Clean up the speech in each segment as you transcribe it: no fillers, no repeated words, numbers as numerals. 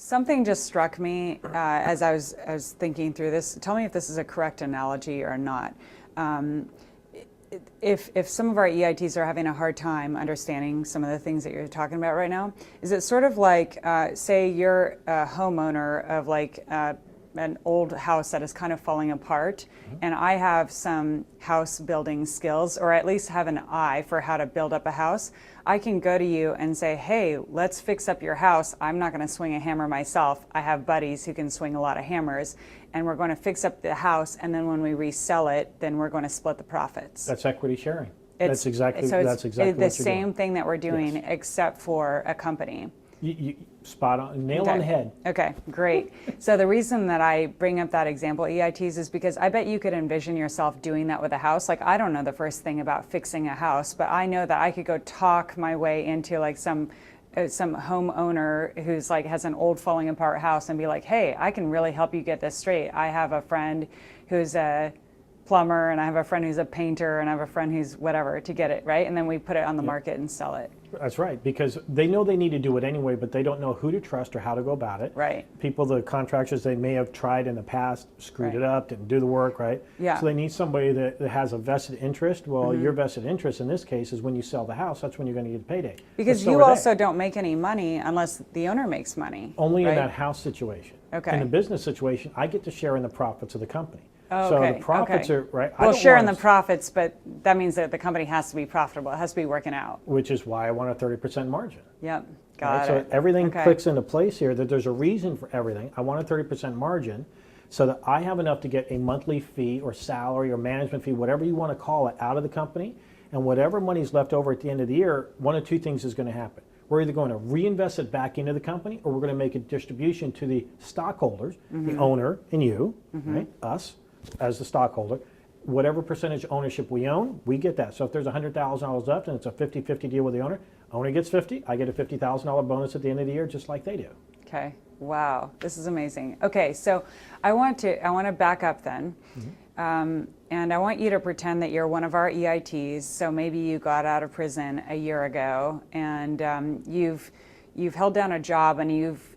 Something just struck me as I was thinking through this. Tell me if this is a correct analogy or not. Um, if some of our EITs are having a hard time understanding some of the things that you're talking about right now, is it sort of like, say you're a homeowner of like an old house that is kind of falling apart, and I have some house building skills, or at least have an eye for how to build up a house. I can go to you and say, hey, let's fix up your house. I'm not going to swing a hammer myself. I have buddies who can swing a lot of hammers, and we're going to fix up the house, and then when we resell it, then we're going to split the profits. That's equity sharing. It's, that's exactly so that's exactly the what you're same doing. thing that we're doing, Yes. except for a company. You spot on, nail Okay. on the head. Okay, great. So the reason that I bring up that example, EITs, is because I bet you could envision yourself doing that with a house. Like, I don't know the first thing about fixing a house, but I know that I could go talk my way into like some homeowner who's like has an old falling apart house and be like, hey, I can really help you get this straight. I have a friend who's a plumber, and I have a friend who's a painter, and I have a friend who's whatever, to get it right, and then we put it on the market and sell it. That's right, because they know they need to do it anyway, but they don't know who to trust or how to go about it. Right. People, the contractors, they may have tried in the past, screwed Right. it up, didn't do the work, right? Yeah. So they need somebody that has a vested interest. Well, your vested interest in this case is when you sell the house, that's when you're going to get payday. Because But so you are they. also don't make any money unless the owner makes money. Only right? in that house situation. Okay. In the business situation, I get to share in the profits of the company. Oh, so okay. the profits okay. are, right? I Well, don't share in want the profits, but that means that the company has to be profitable. It has to be working out. which is why I want a 30% margin. Yep. Right? Got So it. everything Okay. clicks into place here, that there's a reason for everything. I want a 30% margin so that I have enough to get a monthly fee or salary or management fee, whatever you want to call it, out of the company. And whatever money's left over at the end of the year, one of two things is going to happen. We're either going to reinvest it back into the company, or we're going to make a distribution to the stockholders, the owner and you, right? Us as the stockholder. Whatever percentage ownership we own, we get that. So if there's $100,000 left and it's a 50-50 deal with the owner gets 50, I get a $50,000 bonus at the end of the year, just like they do. Okay. Wow. This is amazing. Okay. So I want to back up then. And I want you to pretend that you're one of our EITs. So maybe you got out of prison a year ago, and you've held down a job, and you've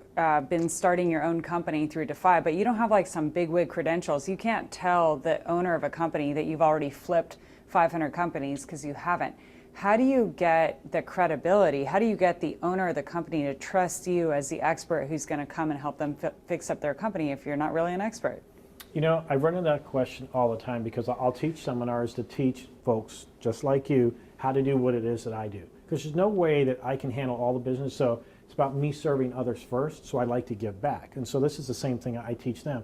been starting your own company through Defy, but you don't have like some bigwig credentials. You can't tell the owner of a company that you've already flipped 500 companies, because you haven't. How do you get the credibility? How do you get the owner of the company to trust you as the expert who's going to come and help them fix up their company if you're not really an expert? You know, I run into that question all the time, because I'll teach seminars to teach folks just like you how to do what it is that I do. Because there's no way that I can handle all the business, so it's about me serving others first, so I like to give back. And so this is the same thing I teach them.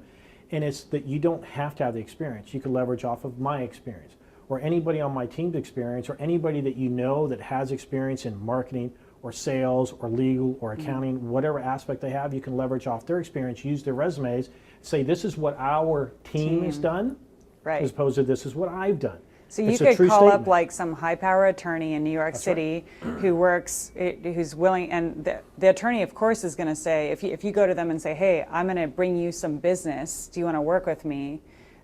And it's that you don't have to have the experience. You can leverage off of my experience, or anybody on my team's experience, or anybody that you know that has experience in marketing or sales or legal or accounting, whatever aspect they have, you can leverage off their experience, use their resumes, say this is what our team has done, Right. as opposed to this is what I've done. So you It's a could true call up statement. like some high power attorney in New York City who works, who's willing, and the attorney of course is going to say, if you go to them and say, hey, I'm going to bring you some business, do you want to work with me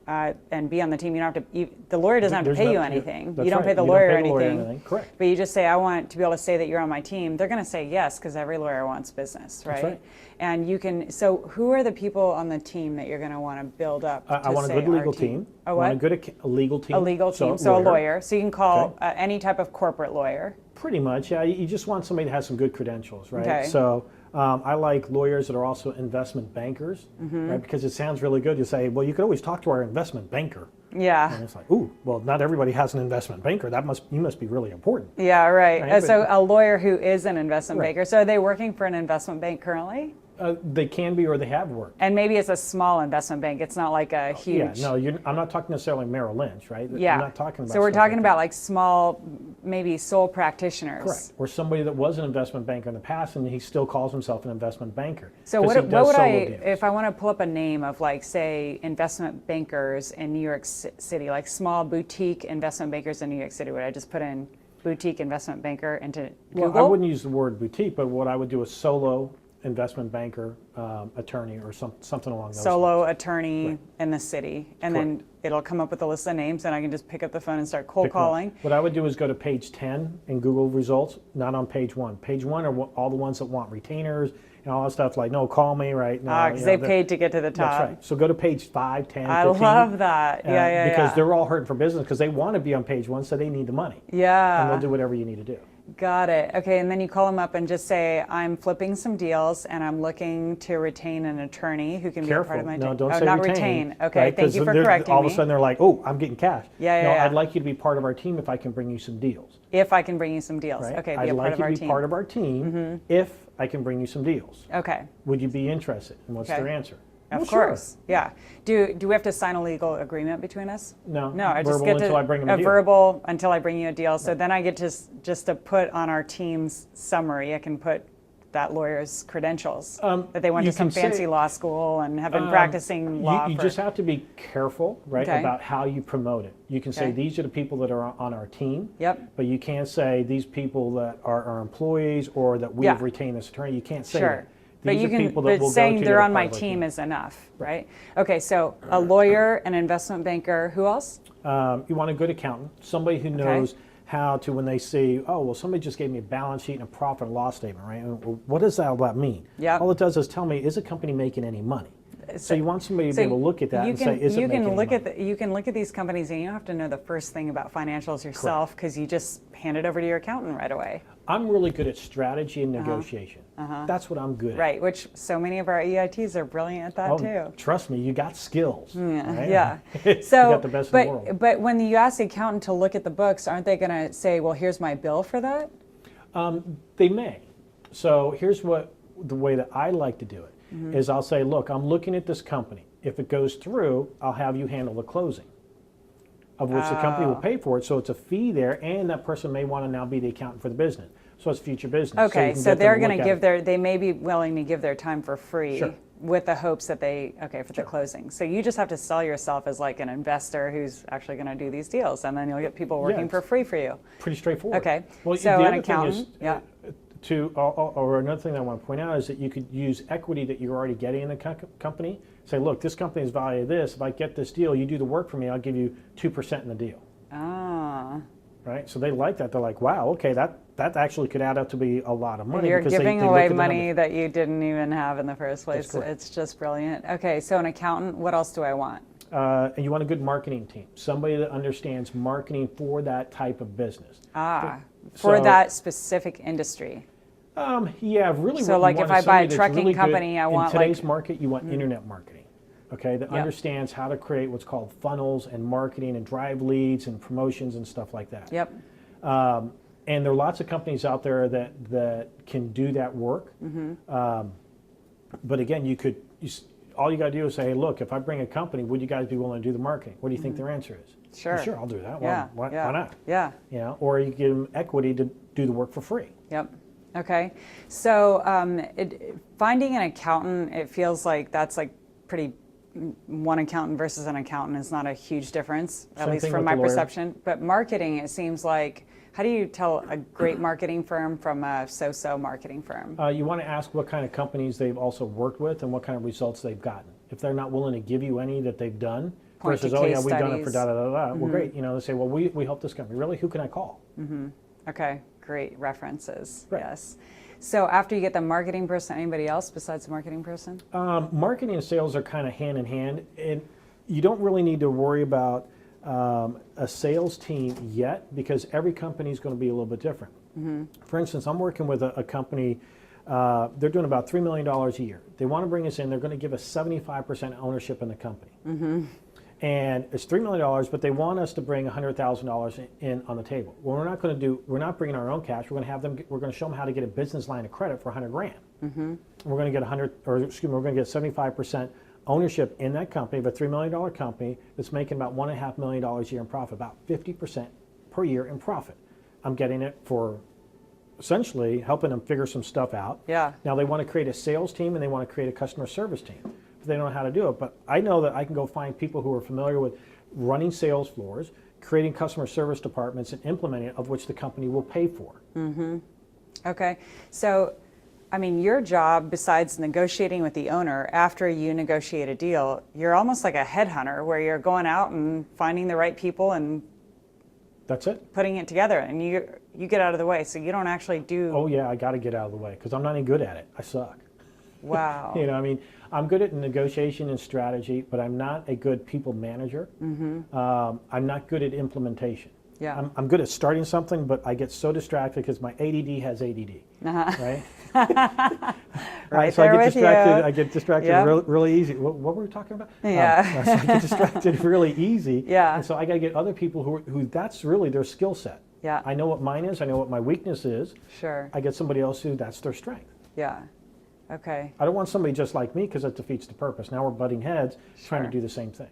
and be on the team? You don't have to, the lawyer doesn't have to There's pay no- you anything. that's You don't right. pay the You don't lawyer pay the lawyer anything. anything. Correct. But you just say, I want to be able to say that you're on my team. They're going to say yes, because every lawyer wants business, right? That's right. And you can, so who are the people on the team that you're going to want to build up? I want a good legal team. A I what? want a good a legal team. A legal team, so a lawyer. So you can call any type of corporate lawyer. Pretty much, yeah. You just want somebody that has some good credentials, right? Okay. So I like lawyers that are also investment bankers, right? Because it sounds really good. You say, well, you could always talk to our investment banker. Yeah. And it's like, ooh, well, not everybody has an investment banker. You must be really important. Yeah, right. Right, So a lawyer who is an investment Right. banker. So are they working for an investment bank currently? They can be, or they have worked. And maybe it's a small investment bank. It's not like a huge. Yeah, no, I'm not talking necessarily Merrill Lynch, right? Yeah. I'm not talking about. So we're stuff talking like about like small, maybe sole practitioners. Correct. Or somebody that was an investment banker in the past, and he still calls himself an investment banker. So 'Cause what he does would solo I, deals. if I want to pull up a name of like, say, investment bankers in New York City, like small boutique investment bankers in New York City, would I just put in boutique investment banker into Google? Well, I wouldn't use the word boutique, but what I would do is solo investment banker, attorney, or something along those Solo lines. attorney in the city, and then it'll come up with a list of names, and I can just pick up the phone and start cold Pick one. calling. What I would do is go to page 10 in Google results, not on page 1. Page 1 are all the ones that want retainers and all that stuff. Like, no, call me right now. Because they paid to get to the top. That's right. So go to page 5, 10, 15. I love that. Yeah. Because they're all hurting for business because they want to be on page 1, so they need the money. Yeah. And they'll do whatever you need to do. Got it. Okay, and then you call them up and just say, I'm flipping some deals and I'm looking to retain an attorney who can be a part of my team. No, don't say not retain. Okay, right? thank you for correcting all me. of a sudden they're like, oh, I'm getting cash. Yeah. I'd like you to be part of our team if I can bring you some deals. If I can bring you some deals. Right? Okay, be I'd a part like of you our to be team. part of our team if I can bring you some deals. Okay. Would you be interested? And what's Okay. their answer? Of Well, sure. course. Yeah. Do we have to sign a legal agreement between us? No. No, I just Verbal get to until I bring them a deal. verbal until I bring you a deal. So then I get just to put on our team's summary. I can put that lawyer's credentials that they went you to some can fancy say- law school and have been practicing law. You for, just have to be careful, right, Okay. about how you promote it. You can say Okay. these are the people that are on our team. Yep. But you can't say these people that are our employees or that we Yeah. have retained this attorney. You can't say Sure. that. But These you are can, people that but we'll go saying to they're that are on my part of our team is enough, right? Okay, so a lawyer, an investment banker, who else? You want a good accountant, somebody who knows how to, when they see, oh, well, somebody just gave me a balance sheet and a profit and loss statement, right? And what does all that mean? Yep. All it does is tell me, is the company making any money? So you want somebody to So be able to look at that you and can, say, is it you making can any look money? at you can look at these companies and you don't have to know the first thing about financials yourself because you just hand it over to your accountant right away. I'm really good at strategy and negotiation. That's what I'm good at. Right, which so many of our EITs are brilliant at that too. Trust me, you got skills. Right? Yeah. You So, got the best in the world. but when you ask the accountant to look at the books, aren't they going to say, "Well, here's my bill for that"? They may. So here's the way that I like to do it is I'll say, look, I'm looking at this company. If it goes through, I'll have you handle the closing, of which the company will pay for it. So it's a fee there, and that person may want to now be the accountant for the business. So it's future business. Okay, you can so get them they're to going look to at give it. they may be willing to give their time for free. Sure. With the hopes that for the closing. So you just have to sell yourself as like an investor who's actually going to do these deals, and then you'll get people working it's for free for you. Pretty straightforward. Okay, Well, so the an other accountant, thing is, yeah. Or another thing I want to point out is that you could use equity that you're already getting in the company. Say, look, this company is valued this. If I get this deal, you do the work for me, I'll give you 2% in the deal. Ah. Right? So they like that. They're like, wow, okay, that actually could add up to be a lot of money. You're because they giving look away at the money numbers. that you didn't even have in the first place. correct. It's just brilliant. Okay, so an accountant, what else do I want? And you want a good marketing team, somebody that understands marketing for that type of business. For So- that specific industry. Yeah, really. So, what like, you if want I is buy a somebody that's trucking really good- company, I want, in today's like- market, you want internet marketing. Okay, that understands how to create what's called funnels and marketing and drive leads and promotions and stuff like that. Yep. And there are lots of companies out there that can do that work. But again, all you got to do is say, hey, look, if I bring a company, would you guys be willing to do the marketing? What do you think their answer is? Sure. Well, sure, I'll do that. Yeah. Why yeah. not? Yeah. You know, or you give them equity to do the work for free. Yep. Okay. So finding an accountant, it feels like that's like pretty. One accountant versus an accountant is not a huge difference, at Same least thing from with my the lawyer. perception. But marketing, it seems like, how do you tell a great marketing firm from a so-so marketing firm? You want to ask what kind of companies they've also worked with and what kind of results they've gotten. If they're not willing to give you any that they've done, Point to versus, oh yeah, case we've done it for studies. da-da-da-da, well great, you know, they say, well, we helped this company. Really? Who can I call? Okay, great references. Right. Yes. So after you get the marketing person, anybody else besides the marketing person? Marketing and sales are kind of hand in hand, and you don't really need to worry about a sales team yet because every company is going to be a little bit different. For instance, I'm working with a company, they're doing about $3 million a year. They want to bring us in, they're going to give us 75% ownership in the company. And it's $3 million, but they want us to bring $100,000 in on the table. Well, we're not bringing our own cash. We're going to show them how to get a business line of credit for $100,000. We're going to get we're going to get 75% ownership in that company of a $3 million company that's making about $1.5 million a year in profit, about 50% per year in profit. I'm getting it for essentially helping them figure some stuff out. Yeah. Now they want to create a sales team and they want to create a customer service team. But they don't know how to do it. But I know that I can go find people who are familiar with running sales floors, creating customer service departments, and implementing it, of which the company will pay for. Okay. So, I mean, your job, besides negotiating with the owner, after you negotiate a deal, you're almost like a headhunter where you're going out and finding the right people and That's it. putting it together, and you get out of the way, so you don't actually do. Oh yeah, I got to get out of the way because I'm not any good at it. I suck. Wow. You know, I mean, I'm good at negotiation and strategy, but I'm not a good people manager. I'm not good at implementation. Yeah. I'm good at starting something, but I get so distracted because my ADD has ADD, right? Right so there I get with distracted. you. I get distracted Yep. really easy. What were we talking about? Yeah. So I get distracted really easy. Yeah. And so I got to get other people who that's really their skill set. Yeah. I know what mine is. I know what my weakness is. Sure. I get somebody else who that's their strength. Yeah. Okay. I don't want somebody just like me because that defeats the purpose. Now we're butting heads trying to Sure. do the same thing.